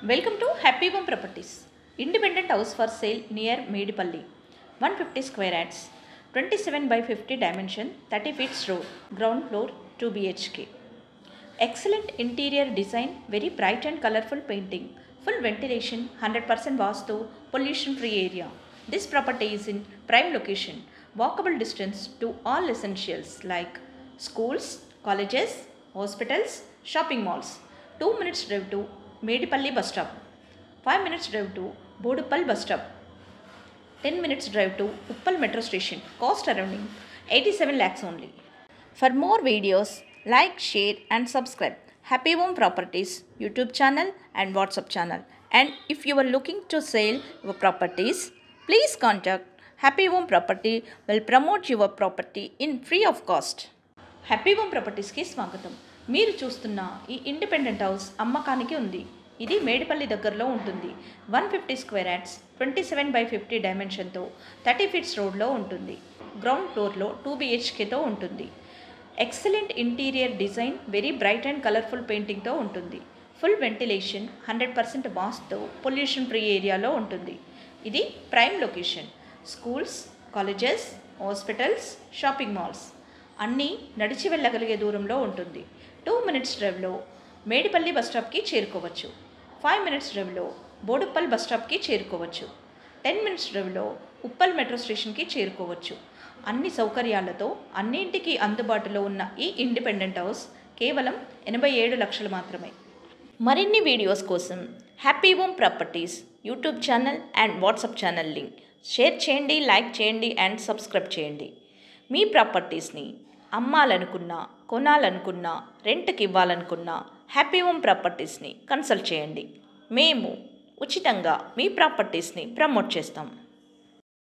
Welcome to Happy Home Properties. Independent house for sale near Medipalli. 150 square yards, 27 by 50 dimension, 30 feet road, ground floor, 2 BHK. Excellent interior design, very bright and colorful painting, full ventilation, 100% vastu, pollution free area. This property is in prime location, walkable distance to all essentials like schools, colleges, hospitals, shopping malls. 2 minutes drive to Medipalli bus stop, 5 minutes drive to Boduppal bus stop, 10 minutes drive to Uppal metro station. Cost around 87 lakhs only. For more videos, like, share and subscribe Happy Home Properties YouTube channel and WhatsApp channel. And if you are looking to sell your properties, please contact Happy Home Property. Will promote your property in free of cost. Happy home ప్రాపర్టీస్కి స్వాగతం. మీరు చూస్తున్న ఈ independent house అమ్మకానికి ఉంది. ఇది మేడిపల్లి దగ్గరలో ఉంటుంది. 150 స్క్వేర్ యార్డ్స్, 27 by 50 డైమెన్షన్తో 30 ఫీట్స్ రోడ్లో ఉంటుంది. గ్రౌండ్ ఫ్లోర్లో 2 BHKతో ఉంటుంది. Excellent interior design, very bright and colourful పెయింటింగ్తో ఉంటుంది. ఫుల్ వెంటిలేషన్, 100% వాస్తుతో పొల్యూషన్ ఫ్రీ ఏరియాలో ఉంటుంది. ఇది prime location. Schools, colleges, hospitals, shopping malls అన్నీ నడిచి వెళ్ళగలిగే దూరంలో ఉంటుంది. 2 minutes డ్రైవ్లో మేడిపల్లి బస్ స్టాప్కి చేరుకోవచ్చు. 5 minutes డ్రైవ్లో బోడుప్పల్ బస్ స్టాప్కి చేరుకోవచ్చు. 10 minutes డ్రైవ్లో ఉప్పల్ మెట్రో స్టేషన్కి చేరుకోవచ్చు. అన్ని సౌకర్యాలతో అన్నింటికి అందుబాటులో ఉన్న ఈ ఇండిపెండెంట్ హౌస్ కేవలం 87 లక్షలు మాత్రమే. మరిన్ని వీడియోస్ కోసం happy home properties YouTube channel and WhatsApp channel link share చేయండి, లైక్ చేయండి అండ్ సబ్స్క్రైబ్ చేయండి. మీ ప్రాపర్టీస్ని అమ్మాలనుకున్నా, కొనాలనుకున్నా, రెంట్కి ఇవ్వాలనుకున్నా హ్యాపీ హోమ్ ప్రాపర్టీస్ని కన్సల్ట్ చేయండి. మేము ఉచితంగా మీ ప్రాపర్టీస్ని ప్రమోట్ చేస్తాం.